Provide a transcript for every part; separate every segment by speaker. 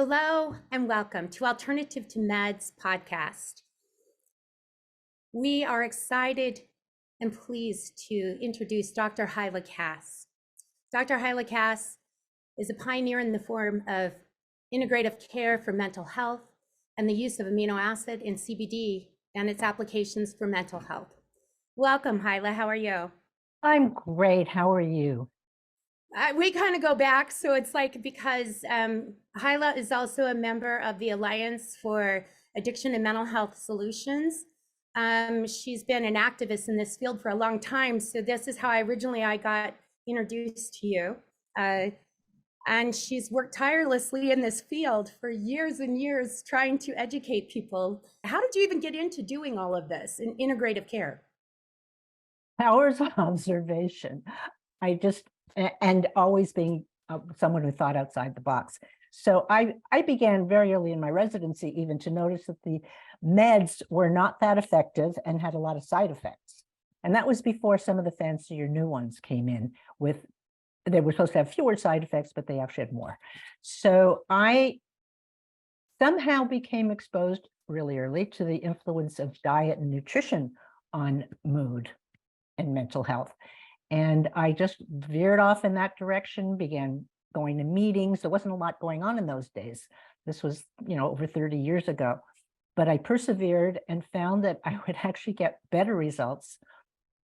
Speaker 1: Hello and welcome to Alternative to Meds podcast. We are excited and pleased to introduce Dr. Hyla Cass. Dr. Hyla Cass is a pioneer in the form of integrative care for mental health and the use of amino acid and CBD and its applications for mental health. Welcome, Hyla. How are you?
Speaker 2: I'm great. How are you?
Speaker 1: We kind of go back, so it's like because Hyla is also a member of the Alliance for Addiction and Mental Health Solutions. She's been an activist in this field for a long time, so this is how I got introduced to you. And she's worked tirelessly in this field for years and years trying to educate people. How did you even get into doing all of this in integrative care?
Speaker 2: Powers of observation. And always being someone who thought outside the box. So I began very early in my residency even to notice that the meds were not that effective and had a lot of side effects. And that was before some of the fancier new ones came in with, they were supposed to have fewer side effects, but they actually had more. So I somehow became exposed really early to the influence of diet and nutrition on mood and mental health. And I just veered off in that direction, began going to meetings. There wasn't a lot going on in those days. This was, over 30 years ago. But I persevered and found that I would actually get better results,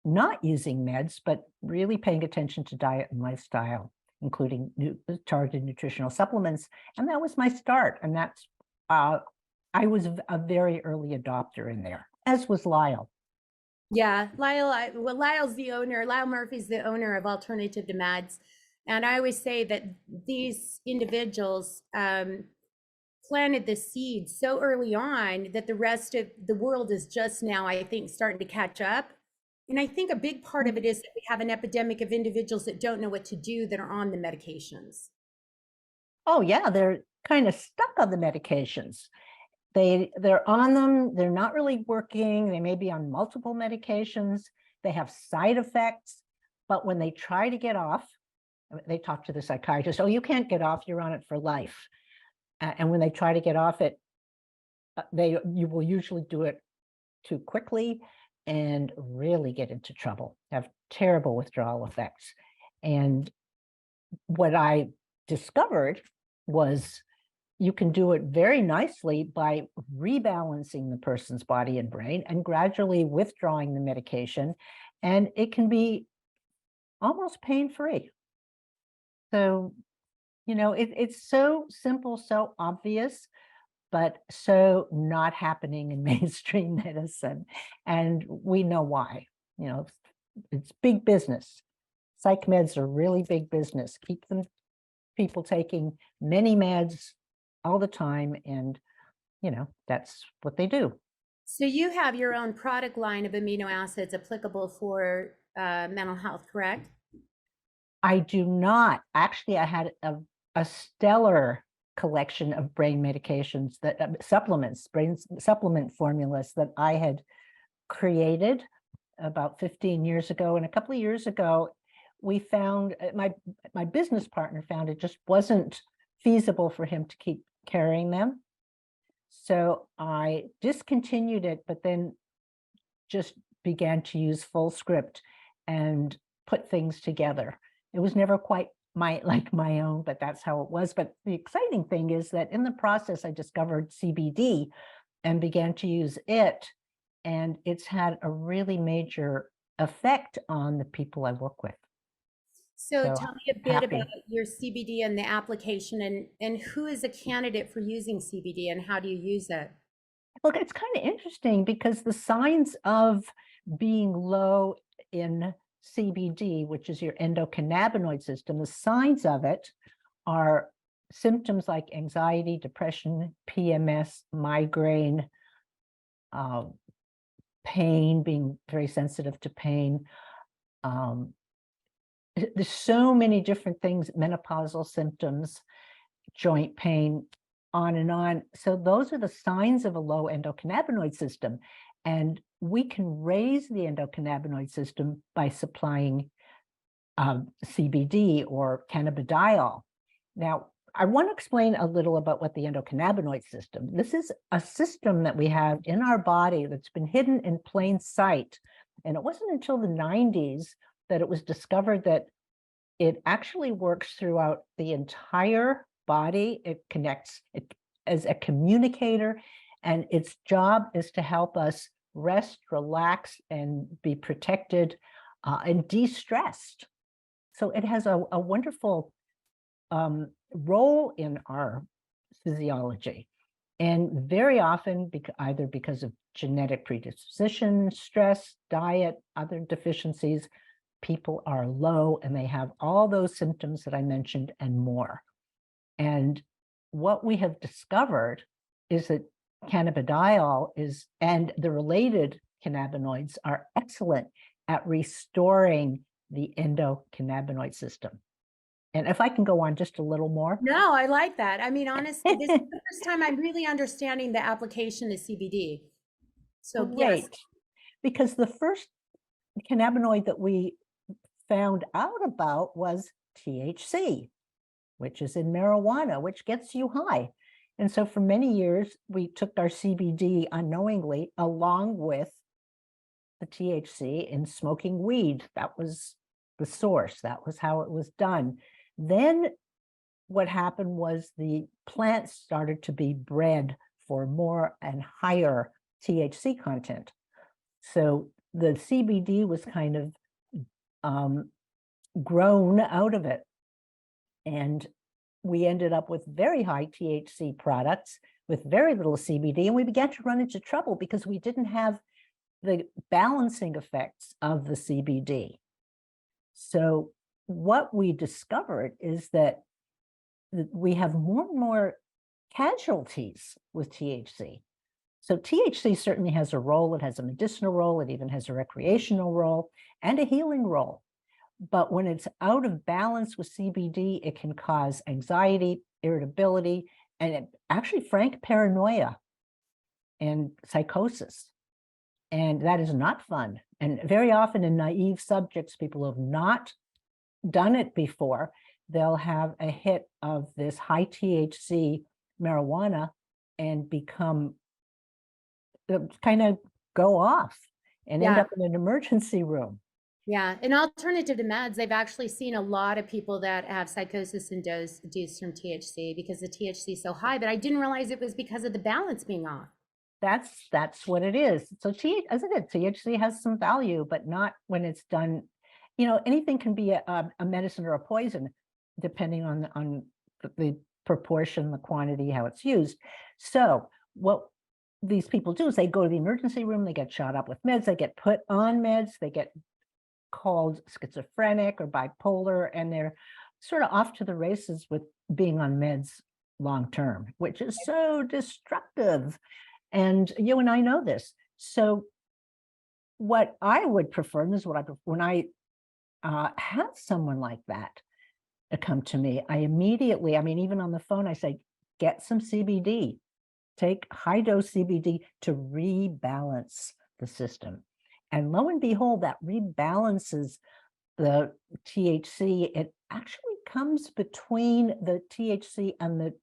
Speaker 2: not using meds, but really paying attention to diet and lifestyle, including targeted nutritional supplements. And that was my start. And I was a very early adopter in there, as was Lyle.
Speaker 1: Yeah, Lyle Murphy's the owner of Alternative to Meds. And I always say that these individuals planted the seed so early on that the rest of the world is just now, I think, starting to catch up. And I think a big part of it is that we have an epidemic of individuals that don't know what to do that are on the medications.
Speaker 2: Oh, yeah, they're kind of stuck on the medications. They're on them, they're not really working, they may be on multiple medications, they have side effects, but when they try to get off, they talk to the psychiatrist, oh, you can't get off, you're on it for life. And when they try to get off it, you will usually do it too quickly and really get into trouble, have terrible withdrawal effects. And what I discovered was you can do it very nicely by rebalancing the person's body and brain and gradually withdrawing the medication. And it can be almost pain-free. So, it's so simple, so obvious, but so not happening in mainstream medicine. And we know why. It's big business. Psych meds are really big business. Keep people taking many meds all the time, and that's what they do.
Speaker 1: So you have your own product line of amino acids applicable for mental health, correct?
Speaker 2: I do not. Actually, I had a stellar collection of brain medications, that brain supplement formulas that I had created about 15 years ago. And a couple of years ago, we found, my business partner found it just wasn't feasible for him to keep carrying them. So I discontinued it, but then just began to use full script and put things together. It was never quite my own, but that's how it was. But the exciting thing is that in the process, I discovered CBD and began to use it. And it's had a really major effect on the people I work with.
Speaker 1: So tell me a bit about your CBD and the application, and who is a candidate for using CBD and how do you use it?
Speaker 2: Look, it's kind of interesting because the signs of being low in CBD, which is your endocannabinoid system, the signs of it are symptoms like anxiety, depression, PMS, migraine, pain, being very sensitive to pain. There's so many different things, menopausal symptoms, joint pain, on and on. So those are the signs of a low endocannabinoid system. And we can raise the endocannabinoid system by supplying CBD or cannabidiol. Now, I want to explain a little about what the endocannabinoid system. This is a system that we have in our body that's been hidden in plain sight. And it wasn't until the 90s that it was discovered that it actually works throughout the entire body. It connects it as a communicator, and its job is to help us rest, relax, and be protected and de-stressed. So it has a wonderful role in our physiology. And very often, either because of genetic predisposition, stress, diet, other deficiencies, people are low and they have all those symptoms that I mentioned and more. And what we have discovered is that cannabidiol and the related cannabinoids are excellent at restoring the endocannabinoid system. And if I can go on just a little more.
Speaker 1: No, I like that. I mean, honestly, this is the first time I'm really understanding the application of CBD. So yes.
Speaker 2: Great. Because the first cannabinoid that we found out about was THC, which is in marijuana, which gets you high. And so for many years, we took our CBD unknowingly along with the THC in smoking weed. That was the source. That was how it was done. Then what happened was the plants started to be bred for more and higher THC content. So the CBD was kind of grown out of it. And we ended up with very high THC products with very little CBD. And we began to run into trouble because we didn't have the balancing effects of the CBD. So what we discovered is that we have more and more casualties with THC. So THC certainly has a role. It has a medicinal role. It even has a recreational role and a healing role. But when it's out of balance with CBD, it can cause anxiety, irritability, and actually frank paranoia and psychosis. And that is not fun. And very often in naive subjects, people who have not done it before, they'll have a hit of this high THC marijuana and become kind of go off and end up in an emergency room.
Speaker 1: Yeah, an alternative to meds, they've actually seen a lot of people that have psychosis induced from THC because the THC is so high, but I didn't realize it was because of the balance being off.
Speaker 2: That's what it is. So as I said, THC has some value, but not when it's done. You know, anything can be a medicine or a poison, depending on the proportion, the quantity, how it's used. So what these people do is they go to the emergency room, they get shot up with meds, they get put on meds, they get called schizophrenic or bipolar, and they're sort of off to the races with being on meds long term, which is so destructive. And you and I know this. So what I would prefer, and this is what I prefer, when I have someone like that come to me, I immediately, I mean, even on the phone, I say, get some CBD, take high dose CBD to rebalance the system. And lo and behold, that rebalances the THC. It actually comes between the THC and the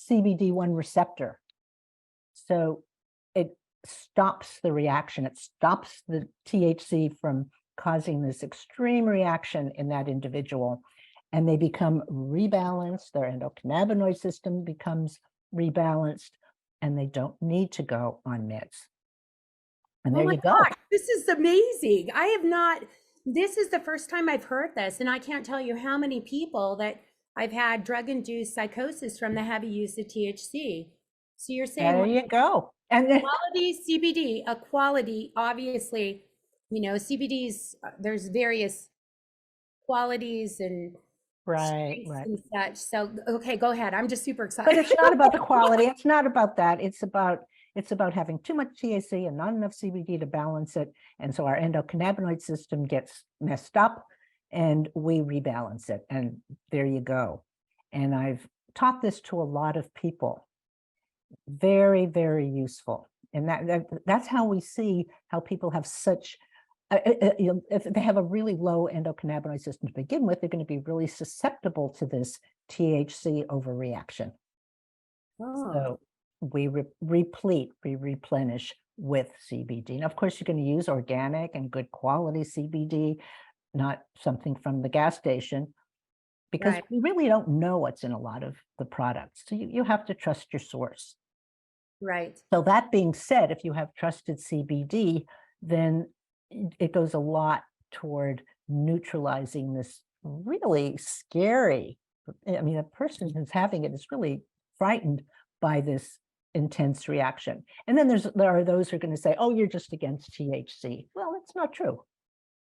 Speaker 2: CBD1 receptor. So it stops the reaction. It stops the THC from causing this extreme reaction in that individual. And they become rebalanced. Their endocannabinoid system becomes rebalanced, and they don't need to go on meds. And there you go.
Speaker 1: Gosh, this is amazing. I have not, this is the first time I've heard this, and I can't tell you how many people that I've had drug-induced psychosis from the heavy use of THC. So you're saying
Speaker 2: there you go. And then
Speaker 1: quality CBD, a quality, obviously, you know, CBDs, there's various qualities and
Speaker 2: right.
Speaker 1: and such. So, okay, go ahead. I'm just super excited.
Speaker 2: But it's not about the quality. It's not about that. It's about having too much THC and not enough CBD to balance it. And so our endocannabinoid system gets messed up and we rebalance it. And there you go. And I've taught this to a lot of people. Very, very useful. And that's how we see how people have such if they have a really low endocannabinoid system to begin with, they're going to be really susceptible to this THC overreaction.
Speaker 1: Oh,
Speaker 2: So we we replenish with CBD. And of course, you're going to use organic and good quality CBD, not something from the gas station, because
Speaker 1: right,
Speaker 2: we really don't know what's in a lot of the products. So you have to trust your source.
Speaker 1: right.
Speaker 2: So that being said, if you have trusted CBD, then it goes a lot toward neutralizing this really scary. I mean, a person who's having it is really frightened by this intense reaction. And then there are those who are going to say, "Oh, you're just against THC." Well, that's not true,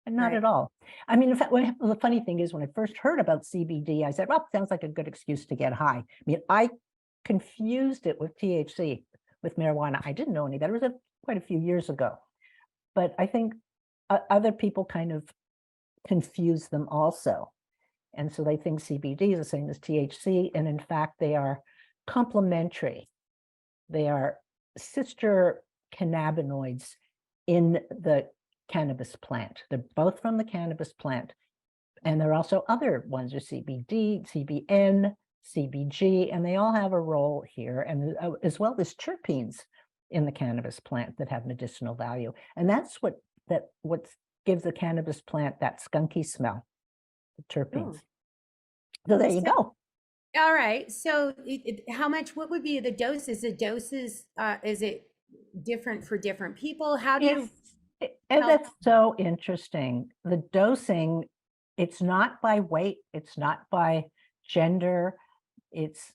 Speaker 2: and not
Speaker 1: Right.
Speaker 2: at all. I mean, in fact, the funny thing is, when I first heard about CBD, I said, "Well, sounds like a good excuse to get high." I mean, I confused it with THC, with marijuana. I didn't know any better. It was quite a few years ago. But I think other people kind of confuse them also. And so they think CBD is the same as THC. And in fact, they are complementary. They are sister cannabinoids in the cannabis plant. They're both from the cannabis plant. And there are also other ones, there's CBD, CBN, CBG, and they all have a role here, and as well as terpenes in the cannabis plant that have medicinal value. And that's what gives the cannabis plant that skunky smell, the terpenes.
Speaker 1: Oh.
Speaker 2: So there you
Speaker 1: So,
Speaker 2: go.
Speaker 1: all right. So how much, what would be the doses? The doses, is it different for different people? How do
Speaker 2: Yes,
Speaker 1: you
Speaker 2: and
Speaker 1: help?
Speaker 2: that's so interesting. The dosing, it's not by weight, it's not by gender, it's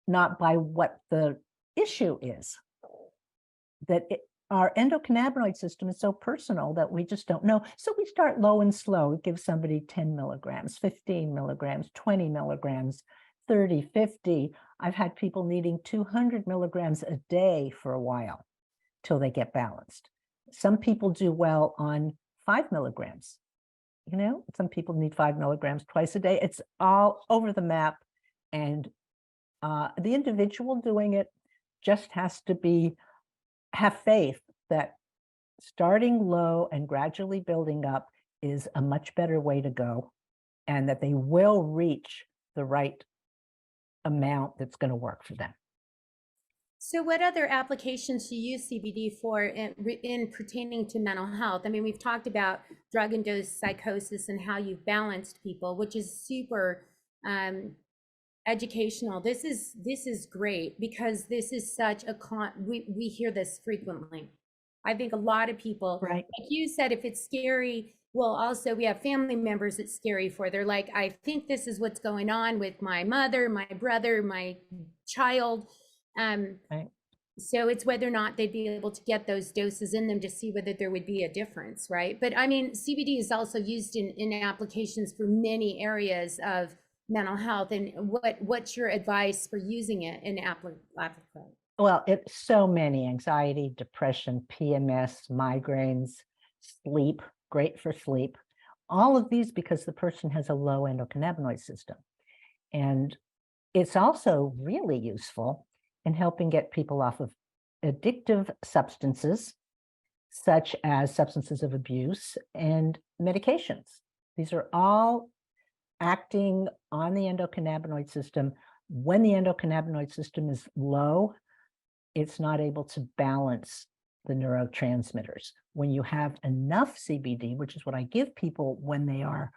Speaker 2: not by what the issue is. That our endocannabinoid system is so personal that we just don't know. So we start low and slow. We give somebody 10 milligrams, 15 milligrams, 20 milligrams, 30, 50. I've had people needing 200 milligrams a day for a while till they get balanced. Some people do well on 5 milligrams. Some people need 5 milligrams twice a day. It's all over the map. And the individual doing it just has to have faith that starting low and gradually building up is a much better way to go, and that they will reach the right amount that's going to work for them.
Speaker 1: So what other applications do you use CBD for in pertaining to mental health? I mean, we've talked about drug-induced psychosis and how you've balanced people, which is super educational. This is great because this is such a we hear this frequently. I think a lot of people,
Speaker 2: Right.
Speaker 1: like you said, if it's scary, well, also we have family members it's scary for. They're like, I think this is what's going on with my mother, my brother, my child.
Speaker 2: Right.
Speaker 1: So it's whether or not they'd be able to get those doses in them to see whether there would be a difference, right? But I mean, CBD is also used in applications for many areas of mental health. And what's your advice for using it in application?
Speaker 2: Well, it's so many: anxiety, depression, PMS, migraines, sleep, great for sleep. All of these because the person has a low endocannabinoid system. And it's also really useful in helping get people off of addictive substances, such as substances of abuse and medications. These are all acting on the endocannabinoid system. When the endocannabinoid system is low, it's not able to balance the neurotransmitters. When you have enough CBD, which is what I give people when they are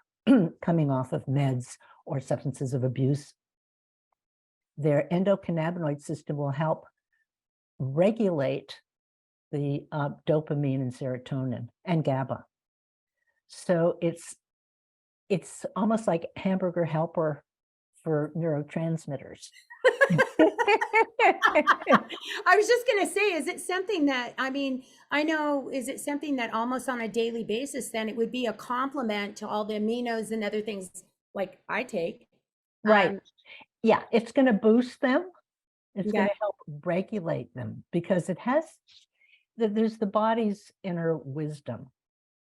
Speaker 2: coming off of meds or substances of abuse, their endocannabinoid system will help regulate the dopamine and serotonin and GABA. So it's almost like hamburger helper for neurotransmitters.
Speaker 1: I was just going to say, is it something that, I mean, I know, is it something that almost on a daily basis, then it would be a complement to all the aminos and other things like I take?
Speaker 2: Right. Yeah, it's going to boost them. It's going
Speaker 1: Yeah.
Speaker 2: to help regulate them because there's the body's inner wisdom.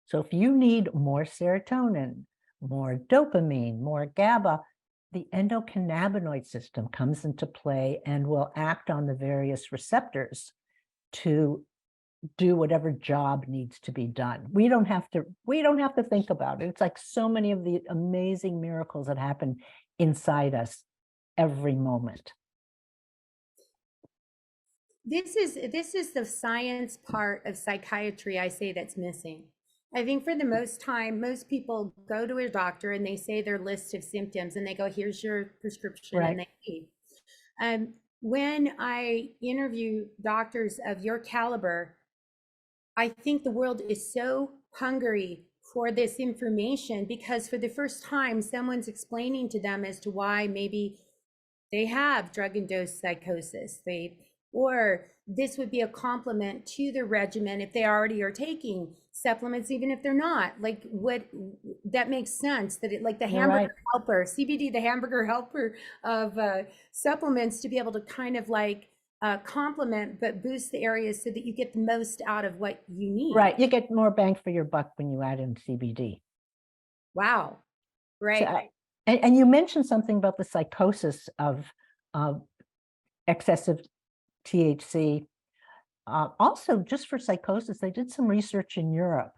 Speaker 2: So if you need more serotonin, more dopamine, more GABA, the endocannabinoid system comes into play and will act on the various receptors to do whatever job needs to be done. We don't have to think about it. It's like so many of the amazing miracles that happen inside us every moment.
Speaker 1: This is the science part of psychiatry I say that's missing. I think for the most time, most people go to a doctor and they say their list of symptoms and they go, here's your prescription,
Speaker 2: Right.
Speaker 1: and they leave. When I interview doctors of your caliber, I think the world is so hungry for this information, because for the first time, someone's explaining to them as to why maybe they have drug-induced psychosis. Or this would be a complement to the regimen if they already are taking supplements, even if they're not. Like, what, that makes sense, that it, like the
Speaker 2: You're right.
Speaker 1: hamburger helper, CBD, the hamburger helper of supplements, to be able to kind of like complement but boost the areas so that you get the most out of what you need.
Speaker 2: Right. You get more bang for your buck when you add in CBD.
Speaker 1: Wow. Right.
Speaker 2: So and you mentioned something about the psychosis of excessive THC. Also, just for psychosis, they did some research in Europe.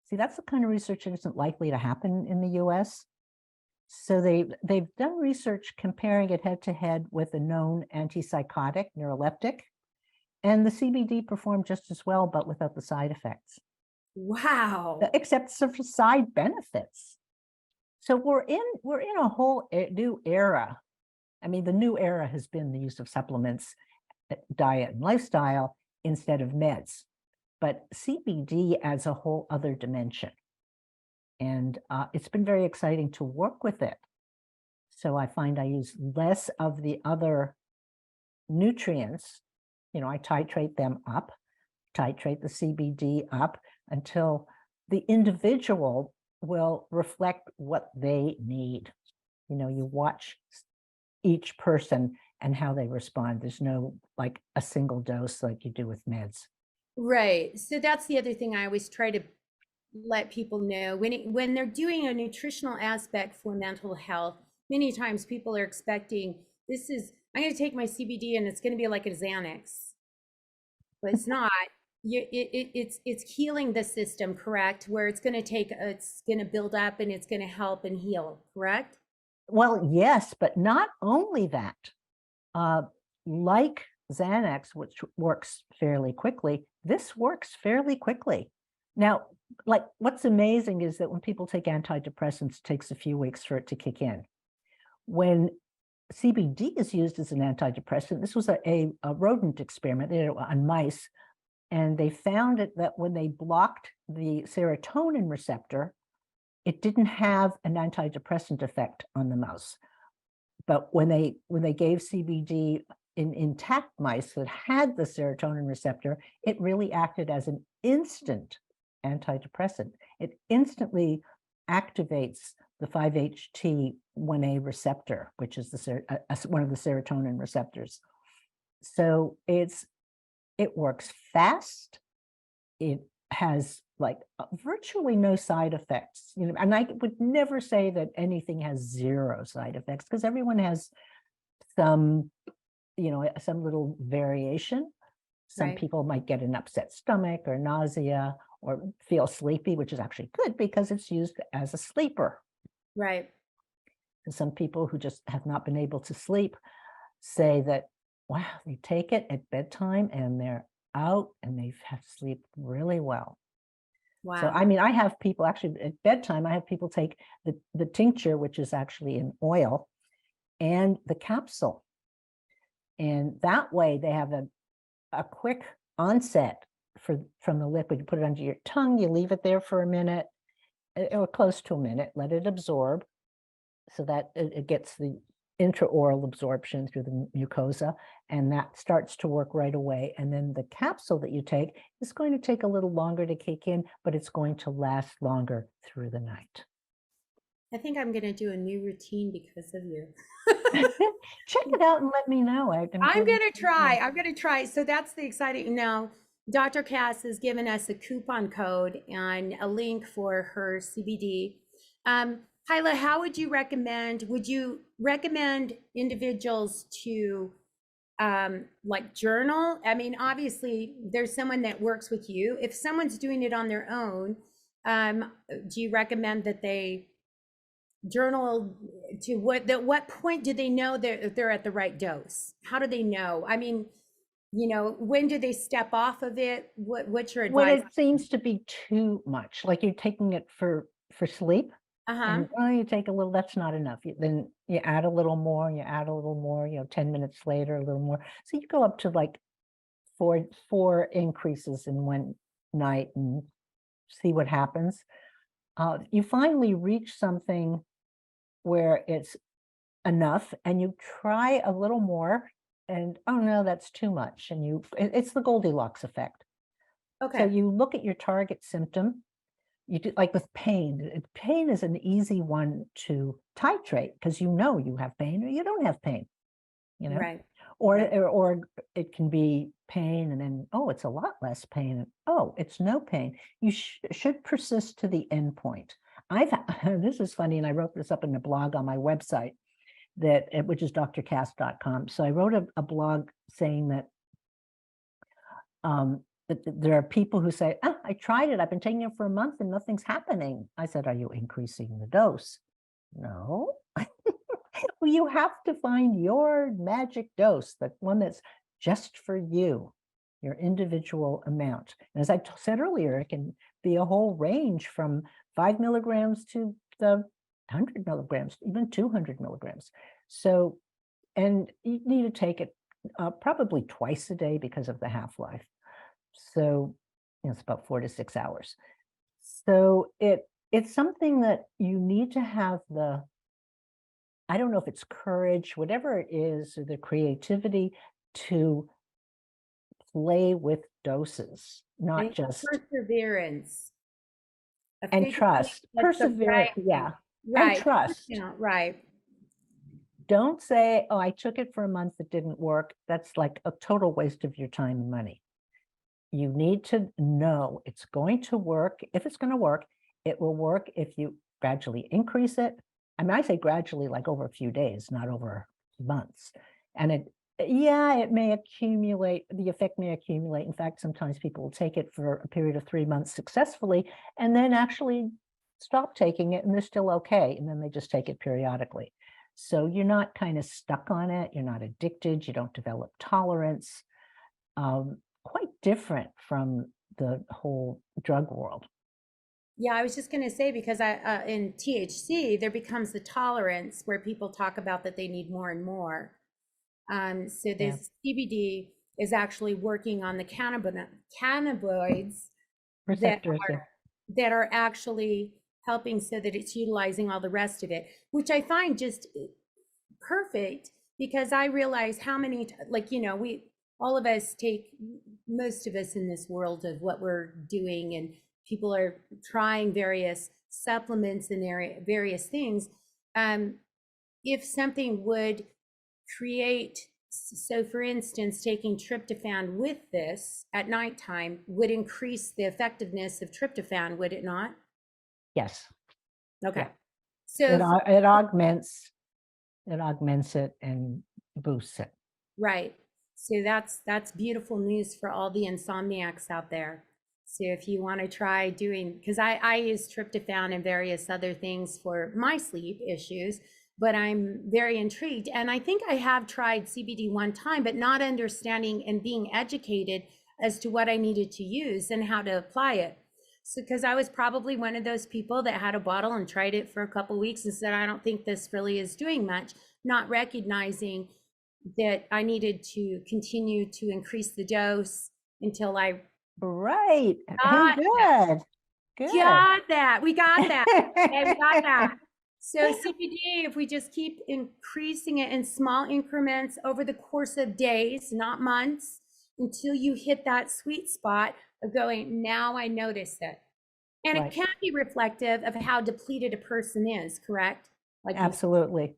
Speaker 2: See, that's the kind of research that isn't likely to happen in the US. So they've done research comparing it head to head with a known antipsychotic, neuroleptic, and the CBD performed just as well, but without the side effects.
Speaker 1: Wow.
Speaker 2: Except for side benefits. So we're in a whole new era. I mean, the new era has been the use of supplements, diet, and lifestyle instead of meds. But CBD adds a whole other dimension. And it's been very exciting to work with it. So I find I use less of the other nutrients. I titrate them up, titrate the CBD up until the individual will reflect what they need. You watch each person and how they respond. There's no like a single dose like you do with meds.
Speaker 1: Right. So that's the other thing I always try to let people know when they're doing a nutritional aspect for mental health. Many times people are expecting, I'm going to take my CBD and it's going to be like a Xanax, but it's not. It's healing the system, correct? Where it's going to build up and it's going to help and heal, correct?
Speaker 2: Well, yes, but not only that. Like Xanax, which works fairly quickly, this works fairly quickly. Now, like, what's amazing is that when people take antidepressants, it takes a few weeks for it to kick in. When CBD is used as an antidepressant, this was a rodent experiment. They did it on mice, and they found that when they blocked the serotonin receptor, it didn't have an antidepressant effect on the mouse. But when they gave CBD in intact mice that had the serotonin receptor, it really acted as an instant antidepressant. It instantly activates the 5-HT1A receptor, which is one of the serotonin receptors. So it works fast. It has like virtually no side effects, and I would never say that anything has zero side effects, because everyone has some little variation. Some
Speaker 1: Right.
Speaker 2: people might get an upset stomach or nausea or feel sleepy, which is actually good because it's used as a sleeper.
Speaker 1: Right.
Speaker 2: And some people who just have not been able to sleep say that, wow, they take it at bedtime and they're out and they have sleep really well.
Speaker 1: Wow.
Speaker 2: So, I mean, I have people actually at bedtime, I have people take the tincture, which is actually an oil, and the capsule. And that way they have a quick onset from the liquid. You put it under your tongue, you leave it there for a minute or close to a minute, let it absorb so that it gets the intraoral absorption through the mucosa, and that starts to work right away. And then the capsule that you take is going to take a little longer to kick in, but it's going to last longer through the night.
Speaker 1: I think I'm going to do a new routine because of you.
Speaker 2: Check it out and let me know.
Speaker 1: I'm going to try. I'm going to try. So that's the exciting. Now, Dr. Cass has given us a coupon code and a link for her CBD. Hyla, how would you recommend individuals to like journal. I mean, obviously there's someone that works with you. If someone's doing it on their own, do you recommend that they journal to what point do they know they're at the right dose? How do they know? I mean, when do they step off of it? What's your
Speaker 2: When
Speaker 1: advice?
Speaker 2: it seems to be too much, like you're taking it for sleep,
Speaker 1: Uh-huh.
Speaker 2: and you take a little, that's not enough. Then you add a little more, you add a little more, 10 minutes later, a little more. So you go up to like four increases in one night and see what happens. You finally reach something where it's enough and you try a little more and, oh no, that's too much. And it's the Goldilocks effect. So
Speaker 1: Okay.
Speaker 2: you look at your target symptom. You do, like with pain. Pain is an easy one to titrate because you have pain or you don't have pain,
Speaker 1: Right.
Speaker 2: or
Speaker 1: Right.
Speaker 2: or it can be pain and then, oh, it's a lot less pain, and oh, it's no pain. You should persist to the end point. This is funny, and I wrote this up in a blog on my website, which is drcass.com. So I wrote a blog saying that that there are people who say, I tried it. I've been taking it for a month and nothing's happening. I said, are you increasing the dose? No. Well, you have to find your magic dose, the one that's just for you, your individual amount. And as I said earlier, it can be a whole range from 5 milligrams to the 100 milligrams, even 200 milligrams. So, and you need to take it probably twice a day because of the half-life. So it's about 4 to 6 hours. So it's something that you need to have I don't know if it's courage, whatever it is, or the creativity to play with doses, not
Speaker 1: And
Speaker 2: just,
Speaker 1: perseverance.
Speaker 2: and
Speaker 1: Figuring
Speaker 2: trust,
Speaker 1: what's the
Speaker 2: perseverance,
Speaker 1: right
Speaker 2: yeah, and
Speaker 1: right.
Speaker 2: trust.
Speaker 1: Yeah, right.
Speaker 2: Don't say, oh, I took it for a month, it didn't work. That's like a total waste of your time and money. You need to know it's going to work. If it's going to work, it will work if you gradually increase it. I mean, I say gradually, like over a few days, not over months. And it may accumulate, the effect may accumulate. In fact, sometimes people will take it for a period of 3 months successfully and then actually stop taking it and they're still okay. And then they just take it periodically. So you're not kind of stuck on it. You're not addicted. You don't develop tolerance. Quite different from the whole drug world.
Speaker 1: Yeah, I was just going to say because in THC there becomes the tolerance where people talk about that they need more and more. So
Speaker 2: Yeah.
Speaker 1: this CBD is actually working on the cannabinoids that
Speaker 2: Receptors, yeah.
Speaker 1: are actually helping so that it's utilizing all the rest of it, which I find just perfect because I realize how many, like, all of us take, most of us in this world of what we're doing, and people are trying various supplements and various things. If something would create, so for instance, taking tryptophan with this at nighttime would increase the effectiveness of tryptophan, would it not?
Speaker 2: Yes.
Speaker 1: Okay.
Speaker 2: Yeah.
Speaker 1: So
Speaker 2: It augments it and boosts it.
Speaker 1: right. So that's beautiful news for all the insomniacs out there. So if you want to try doing, because I use tryptophan and various other things for my sleep issues, but I'm very intrigued. And I think I have tried CBD one time, but not understanding and being educated as to what I needed to use and how to apply it. So, because I was probably one of those people that had a bottle and tried it for a couple weeks and said, I don't think this really is doing much, not recognizing that I needed to continue to increase the dose until I
Speaker 2: Right. Hey,
Speaker 1: got
Speaker 2: good. Good.
Speaker 1: got that. We got that. Okay, we got that. So CBD, if we just keep increasing it in small increments over the course of days, not months, until you hit that sweet spot of going, now I notice it. And it
Speaker 2: Right.
Speaker 1: can be reflective of how depleted a person is, correct? Like you said.
Speaker 2: Absolutely.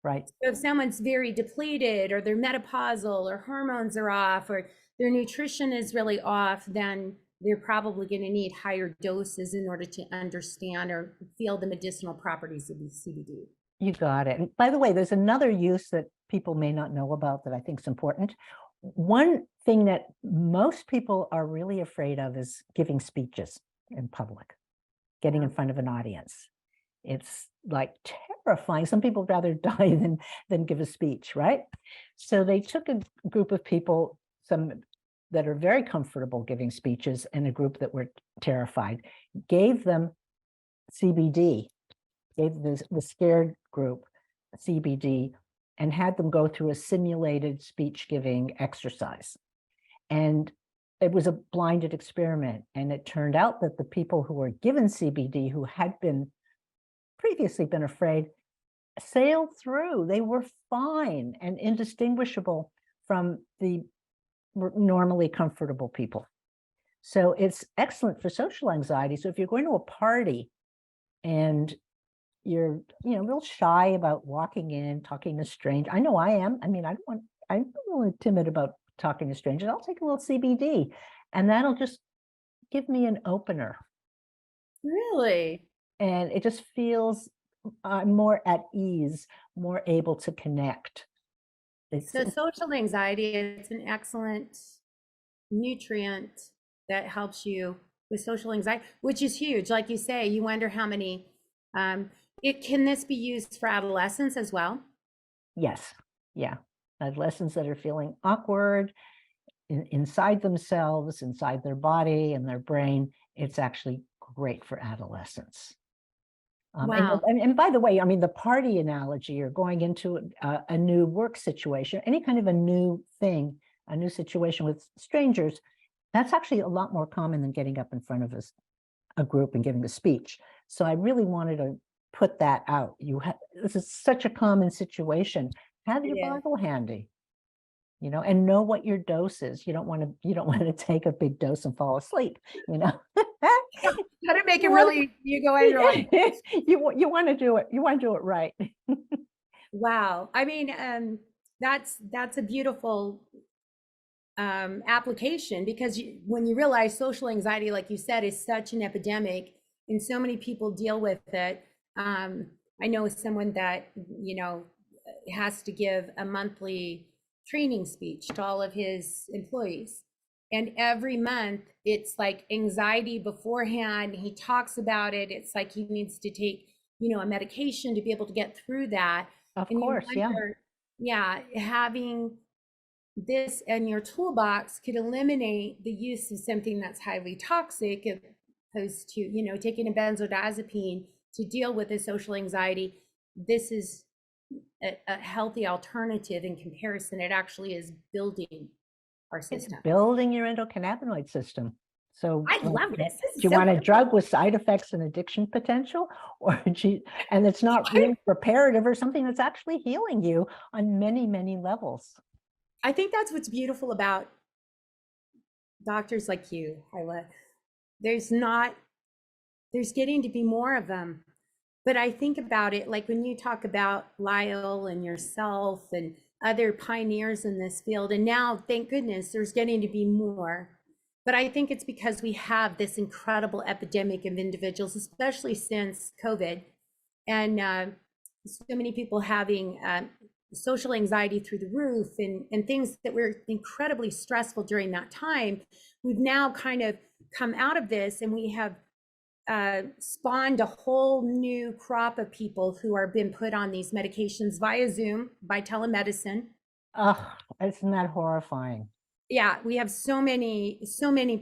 Speaker 2: Right.
Speaker 1: So if someone's very depleted or they're menopausal or hormones are off or their nutrition is really off, then they're probably going to need higher doses in order to understand or feel the medicinal properties of the CBD.
Speaker 2: You got it. And by the way, there's another use that people may not know about that I think is important. One thing that most people are really afraid of is giving speeches in public, getting in front of an audience. It's like terrifying. Some people would rather die than give a speech, right? So they took a group of people, some that are very comfortable giving speeches, and a group that were terrified, gave them CBD, gave the scared group CBD, and had them go through a simulated speech giving exercise. And it was a blinded experiment. And it turned out that the people who were given CBD, who had previously been afraid, sailed through. They were fine and indistinguishable from the normally comfortable people. So it's excellent for social anxiety. So if you're going to a party and you're, real shy about walking in, talking to strangers. I know I am. I mean, I'm really timid about talking to strangers. I'll take a little CBD, and that'll just give me an opener.
Speaker 1: Really?
Speaker 2: And it just feels I'm more at ease, more able to connect.
Speaker 1: So social anxiety, it's an excellent nutrient that helps you with social anxiety, which is huge. Like you say, you wonder how many, can this be used for adolescents as well?
Speaker 2: Yes. Yeah. Adolescents that are feeling awkward inside themselves, inside their body and their brain. It's actually great for adolescents.
Speaker 1: Wow.
Speaker 2: And by the way, I mean, the party analogy, or going into a new work situation, any kind of a new thing, a new situation with strangers, that's actually a lot more common than getting up in front of a group and giving a speech. So I really wanted to put that out. This is such a common situation. Have your Bible handy, and know what your dose is. You don't want to take a big dose and fall asleep,
Speaker 1: How to make it really, you go in, you're like,
Speaker 2: you want to do it. You want to do it right.
Speaker 1: wow. I mean, that's a beautiful application, because when you realize social anxiety, like you said, is such an epidemic and so many people deal with it. I know someone that, has to give a monthly training speech to all of his employees. And every month it's like anxiety beforehand. He talks about it. It's like he needs to take, a medication to be able to get through that.
Speaker 2: Of
Speaker 1: And
Speaker 2: course,
Speaker 1: you wonder, having this in your toolbox could eliminate the use of something that's highly toxic, as opposed to, taking a benzodiazepine to deal with the social anxiety. This is a healthy alternative in comparison. It actually is building our system.
Speaker 2: It's building your endocannabinoid system. So
Speaker 1: I love this.
Speaker 2: Do you want a drug with side effects and addiction potential, and it's not really reparative, or something that's actually healing you on many, many levels?
Speaker 1: I think that's what's beautiful about doctors like you, Hyla. There's getting to be more of them. But I think about it, like when you talk about Lyle and yourself and other pioneers in this field, and now, thank goodness, there's getting to be more. But I think it's because we have this incredible epidemic of individuals, especially since COVID, and so many people having social anxiety through the roof, and things that were incredibly stressful during that time. We've now kind of come out of this, and we have spawned a whole new crop of people who are being put on these medications via Zoom, by telemedicine.
Speaker 2: Oh, isn't that horrifying?
Speaker 1: Yeah, we have so many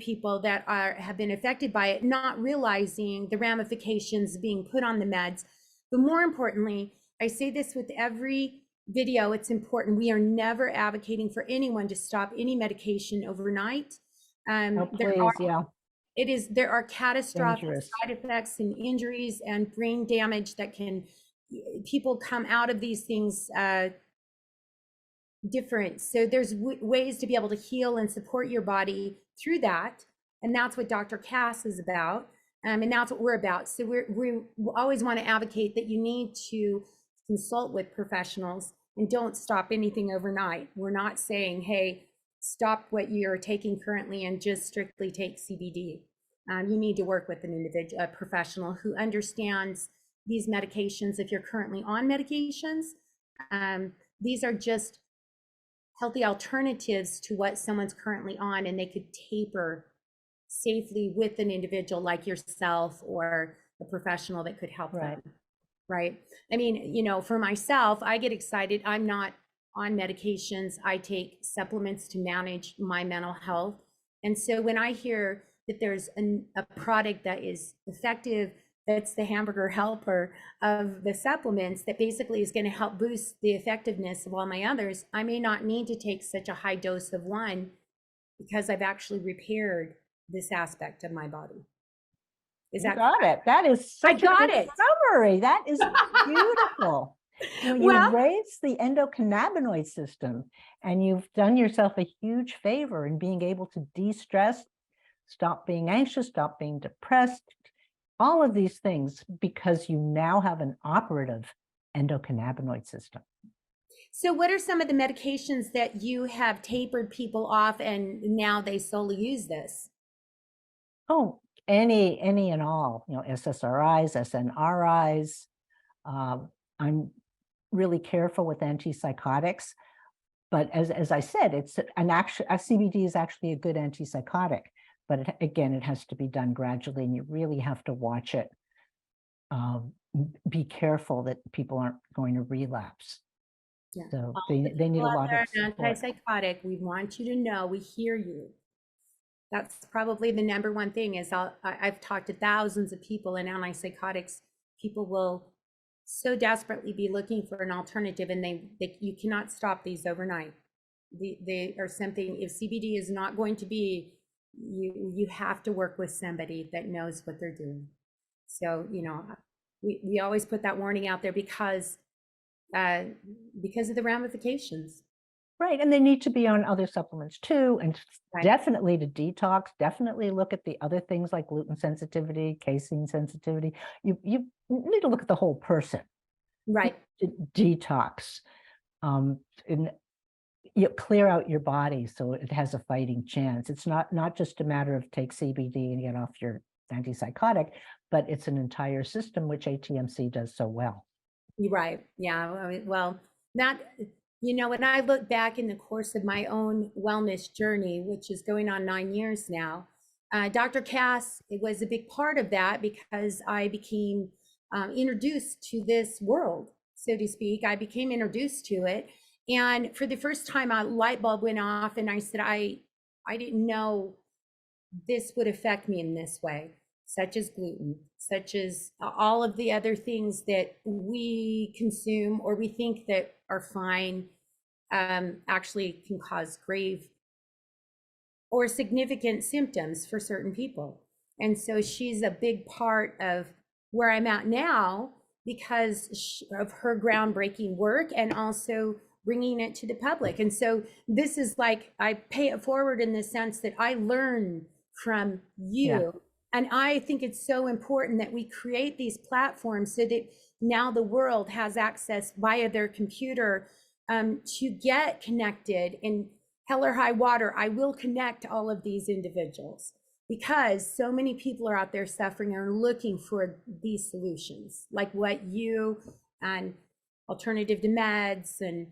Speaker 1: people that have been affected by it, not realizing the ramifications of being put on the meds. But more importantly, I say this with every video, it's important. We are never advocating for anyone to stop any medication overnight.
Speaker 2: Please,
Speaker 1: there are catastrophic
Speaker 2: dangerous
Speaker 1: side effects and injuries and brain damage that people come out of these things different. So there's ways to be able to heal and support your body through that. And that's what Dr. Cass is about. And that's what we're about. So we always want to advocate that you need to consult with professionals and don't stop anything overnight. We're not saying, hey, stop what you're taking currently and just strictly take CBD. You need to work with an individual, a professional who understands these medications if you're currently on medications. These are just healthy alternatives to what someone's currently on, and they could taper safely with an individual like yourself or a professional that could help them. Right. I mean, you know, for myself, I get excited. I'm not on medications. I take supplements to manage my mental health. And so when I hear that there's a product that is effective, that's the hamburger helper of the supplements, that basically is going to help boost the effectiveness of all my others, I may not need to take such a high dose of one because I've actually repaired this aspect of my body. Is that
Speaker 2: got it? That is such
Speaker 1: I got
Speaker 2: a good
Speaker 1: it.
Speaker 2: summary. That is beautiful. You
Speaker 1: Well,
Speaker 2: raise the endocannabinoid system, and you've done yourself a huge favor in being able to de-stress, stop being anxious, stop being depressed, all of these things, because you now have an operative endocannabinoid system.
Speaker 1: so what are some of the medications that you have tapered people off and now they solely use this?
Speaker 2: Oh, any and all, you know, SSRIs, SNRIs. I'm really careful with antipsychotics, but as I said, it's a CBD is actually a good antipsychotic, but again, it has to be done gradually, and you really have to watch it. Be careful that people aren't going to relapse.
Speaker 1: Yeah.
Speaker 2: So
Speaker 1: All
Speaker 2: they
Speaker 1: the
Speaker 2: need
Speaker 1: people
Speaker 2: a
Speaker 1: out
Speaker 2: lot
Speaker 1: there
Speaker 2: of support.
Speaker 1: antipsychotic, we want you to know we hear you. That's probably the number one thing is I've talked to thousands of people in antipsychotics. People will so desperately be looking for an alternative, and you cannot stop these overnight. They are something, if CBD is not going to be, you have to work with somebody that knows what they're doing. So, you know, we always put that warning out there because of the ramifications.
Speaker 2: Right, and they need to be on other supplements too, and
Speaker 1: Right.
Speaker 2: definitely to detox, definitely look at the other things like gluten sensitivity, casein sensitivity. You need to look at the whole person.
Speaker 1: Right.
Speaker 2: To detox, and you clear out your body so it has a fighting chance. It's not just a matter of take CBD and get off your antipsychotic, but it's an entire system, which ATMC does so well.
Speaker 1: You're right. Yeah. Well, that, you know, when I look back in the course of my own wellness journey, which is going on 9 years now, Dr. Cass, it was a big part of that because I became introduced to this world, so to speak. I became introduced to it. And for the first time, a light bulb went off, and I said, I didn't know this would affect me in this way, such as gluten, such as all of the other things that we consume or we think that are fine, actually can cause grave or significant symptoms for certain people. And so she's a big part of where I'm at now because of her groundbreaking work and also bringing it to the public. And so this is like, I pay it forward in the sense that I learn from you.
Speaker 2: Yeah.
Speaker 1: And I think it's so important that we create these platforms so that now the world has access via their computer to get connected. And hell or high water, I will connect all of these individuals because so many people are out there suffering and are looking for these solutions, like what you and Alternative to Meds and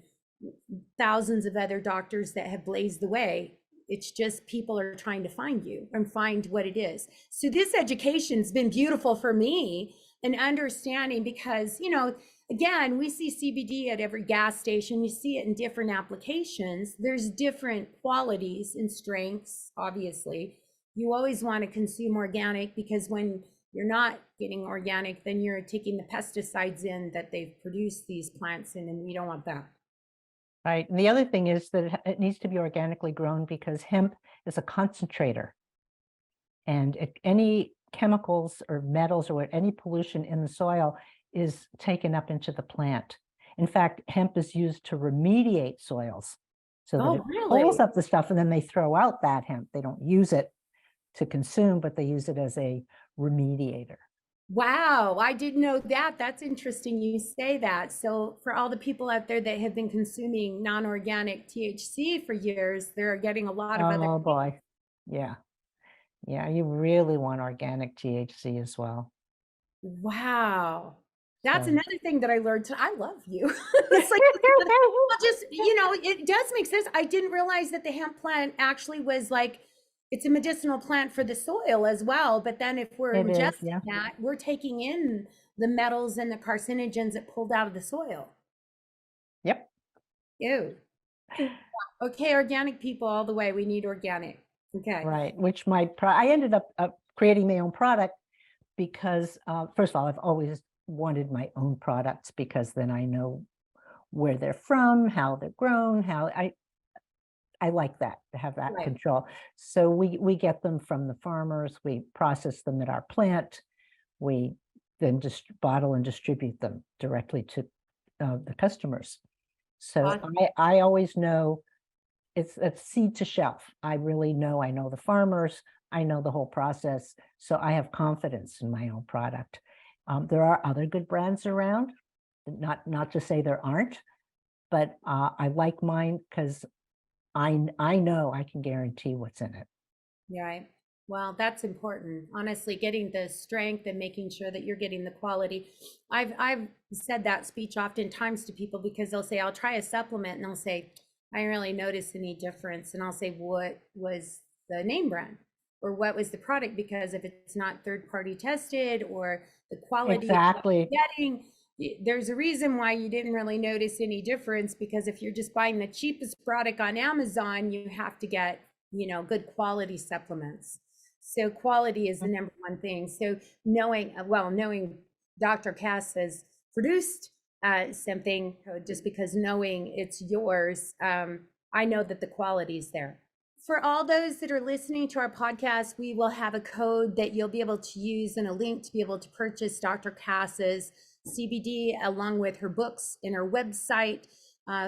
Speaker 1: thousands of other doctors that have blazed the way. It's just people are trying to find you and find what it is. So this education's been beautiful for me and understanding because, you know, again, we see CBD at every gas station. You see it in different applications. There's different qualities and strengths, obviously. You always want to consume organic because when you're not getting organic, then you're taking the pesticides in that they've produced these plants in, and we don't want that.
Speaker 2: Right. And the other thing is that it needs to be organically grown because hemp is a concentrator. And any chemicals or metals or any pollution in the soil is taken up into the plant. In fact, hemp is used to remediate soils so that it pulls up the stuff, and then they throw out that hemp. They don't use it to consume, but they use it as a remediator.
Speaker 1: Wow, I didn't know that. That's interesting you say that. So for all the people out there that have been consuming non-organic THC for years, they're getting a lot of other.
Speaker 2: Oh boy. Yeah. Yeah, you really want organic THC as well.
Speaker 1: Wow. That's
Speaker 2: So
Speaker 1: another thing that I learned. I love you. It's like, well, just, it does make sense. I didn't realize that the hemp plant actually was like, it's a medicinal plant for the soil as well. But then if we're
Speaker 2: it is,
Speaker 1: ingesting
Speaker 2: yeah.
Speaker 1: that, we're taking in the metals and the carcinogens that pulled out of the soil.
Speaker 2: Yep.
Speaker 1: Ew. Okay, organic people all the way. We need organic. Okay.
Speaker 2: Right. Which I ended up creating my own product because, first of all, I've always wanted my own products because then I know where they're from, how they're grown, how I like that, to have that
Speaker 1: Right.
Speaker 2: control. So we get them from the farmers, we process them at our plant, we then just bottle and distribute them directly to the customers. So
Speaker 1: Awesome.
Speaker 2: I always know it's seed to shelf. I know the farmers, I know the whole process, so I have confidence in my own product. There are other good brands around, not to say there aren't, but I like mine because I know I can guarantee what's in it.
Speaker 1: Right. Well, that's important. Honestly, getting the strength and making sure that you're getting the quality. I've said that speech oftentimes to people because they'll say, I'll try a supplement, and they'll say, I don't really notice any difference. And I'll say, what was the name brand? Or what was the product? Because if it's not third party tested or the quality of what
Speaker 2: Exactly.
Speaker 1: you're getting, there's a reason why you didn't really notice any difference, because if you're just buying the cheapest product on Amazon, you have to get, good quality supplements. So quality is the number one thing. So knowing Dr. Cass has produced something, just because knowing it's yours, I know that the quality is there. For all those that are listening to our podcast, we will have a code that you'll be able to use and a link to be able to purchase Dr. Cass's CBD along with her books and her website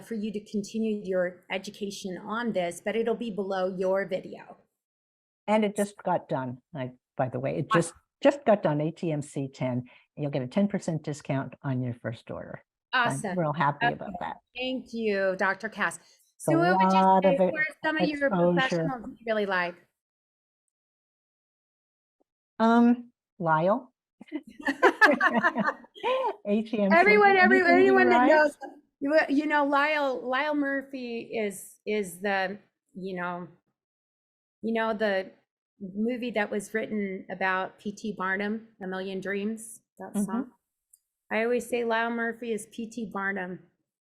Speaker 1: for you to continue your education on this, but it'll be below your video.
Speaker 2: And it just got done. By the way, it just got done, ATMC 10, and you'll get a 10% discount on your first order.
Speaker 1: Awesome.
Speaker 2: I'm real happy about that.
Speaker 1: Thank you, Dr. Cass.
Speaker 2: It's
Speaker 1: So
Speaker 2: a
Speaker 1: what would you
Speaker 2: lot
Speaker 1: say
Speaker 2: of
Speaker 1: were some of your
Speaker 2: exposure.
Speaker 1: professionals you really like?
Speaker 2: Lyle. ATMC.
Speaker 1: Anyone that knows, Lyle Murphy is the, the movie that was written about P.T. Barnum, A Million Dreams, that song. I always say Lyle Murphy is P.T. Barnum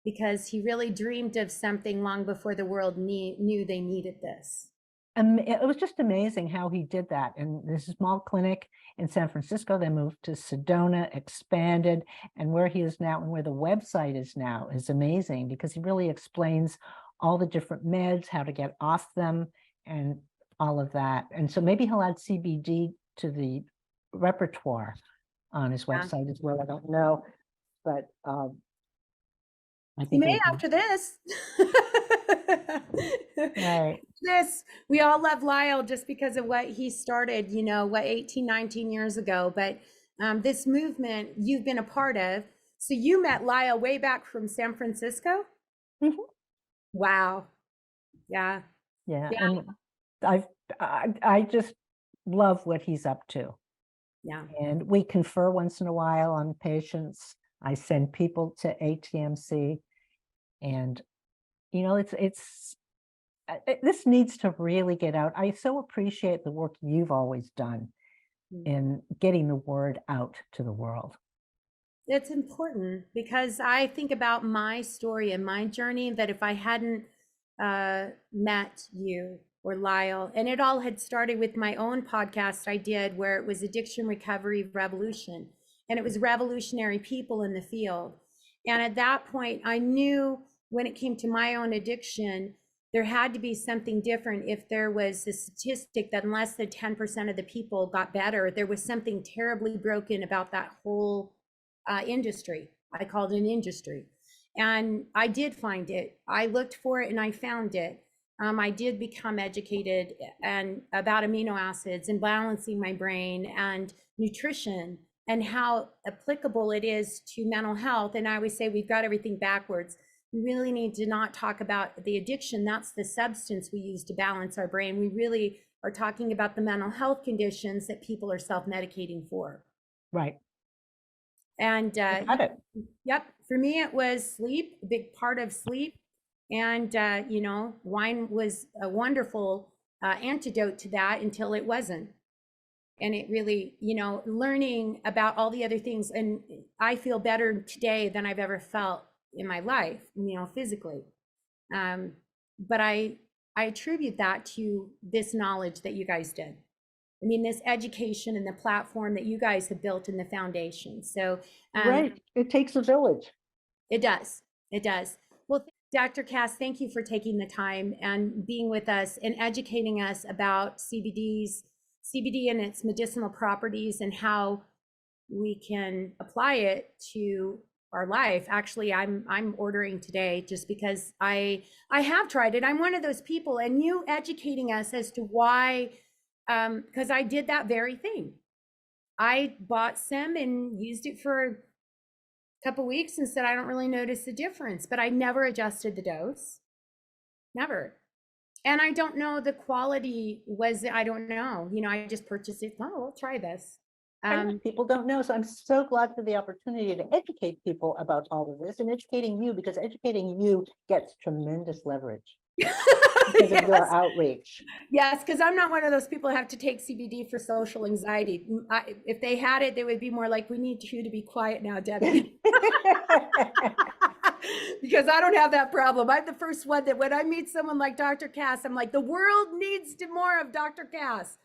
Speaker 1: because he really dreamed of something long before the world knew they needed this.
Speaker 2: It was just amazing how he did that. In this small clinic in San Francisco, they moved to Sedona, expanded, and where he is now and where the website is now is amazing because he really explains all the different meds, how to get off them, and all of that. And so maybe he'll add CBD to the repertoire on his website as well. I don't know, but I think
Speaker 1: he may after this.
Speaker 2: Right.
Speaker 1: We all love Lyle just because of what he started, 18, 19 years ago. But this movement you've been a part of. So you met Lyle way back from San Francisco? Wow. Yeah.
Speaker 2: Yeah. And I just love what he's up to.
Speaker 1: Yeah.
Speaker 2: And we confer once in a while on patients. I send people to ATMC, and this needs to really get out. I so appreciate the work you've always done in getting the word out to the world.
Speaker 1: It's important because I think about my story and my journey, that if I hadn't met you or Lyle, and it all had started with my own podcast I did where it was Addiction Recovery Revolution, and it was revolutionary people in the field. And at that point, I knew when it came to my own addiction, there had to be something different. If there was a statistic that less than 10% of the people got better, there was something terribly broken about that whole industry. I called it an industry. And I did find it. I looked for it and I found it. I did become educated and about amino acids and balancing my brain and nutrition and how applicable it is to mental health. And I always say we've got everything backwards. We really need to not talk about the addiction. That's the substance we use to balance our brain. We really are talking about the mental health conditions that people are self-medicating for.
Speaker 2: Right.
Speaker 1: And
Speaker 2: Got it.
Speaker 1: yep, for me, it was sleep, a big part of sleep. And, wine was a wonderful antidote to that until it wasn't. And it really, learning about all the other things. And I feel better today than I've ever felt in my life, physically. But I attribute that to this knowledge that you guys did. I mean, this education and the platform that you guys have built in the foundation. So,
Speaker 2: Right. It takes a village.
Speaker 1: it does. It does. Well, Dr. Cass, thank you for taking the time and being with us and educating us about CBD and its medicinal properties and how we can apply it to our life. Actually, I'm ordering today just because I have tried it. I'm one of those people, and you educating us as to why, because I did that very thing. I bought some and used it for a couple weeks and said I don't really notice the difference, but I never adjusted the dose. Never. And I don't know the quality was, I don't know. I just purchased it. Oh, I'll try this.
Speaker 2: People don't know. So I'm so glad for the opportunity to educate people about all of this and educating you, because educating you gets tremendous leverage because of your outreach.
Speaker 1: Yes, because I'm not one of those people who have to take CBD for social anxiety. If they had it, they would be more like, we need you to be quiet now, Debbie. Because I don't have that problem. I'm the first one that when I meet someone like Dr. Cass, I'm like, the world needs more of Dr. Cass.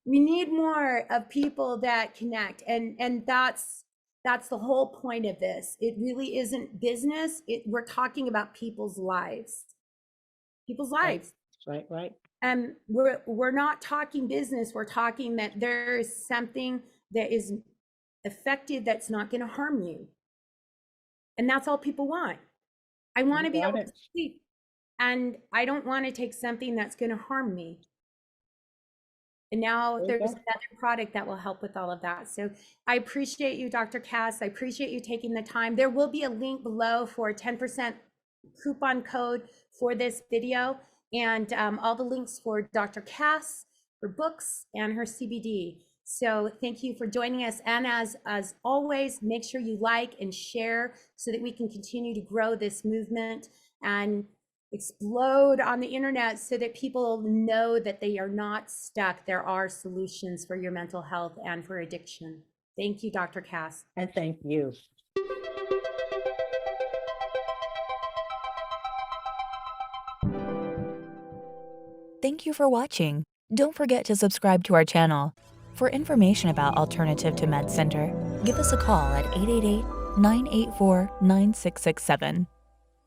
Speaker 1: We need more of people that connect. And that's the whole point of this. It really isn't business. We're talking about people's lives. People's lives.
Speaker 2: Right.
Speaker 1: And we're not talking business. We're talking that there is something that is effective that's not going to harm you. And that's all people want. I want to be able to sleep, and I don't want to take something that's going to harm me. And now there's another product that will help with all of that. So I appreciate you, Dr. Cass. I appreciate you taking the time. There will be a link below for a 10% coupon code for this video, and all the links for Dr. Cass, her books, and her CBD. So thank you for joining us. And as always, make sure you like and share so that we can continue to grow this movement and explode on the internet so that people know that they are not stuck. There are solutions for your mental health and for addiction. Thank you, Dr. Cass.
Speaker 2: And thank you.
Speaker 3: Thank you for watching. Don't forget to subscribe to our channel. For information about Alternative to Med Center, give us a call at 888-984-9667.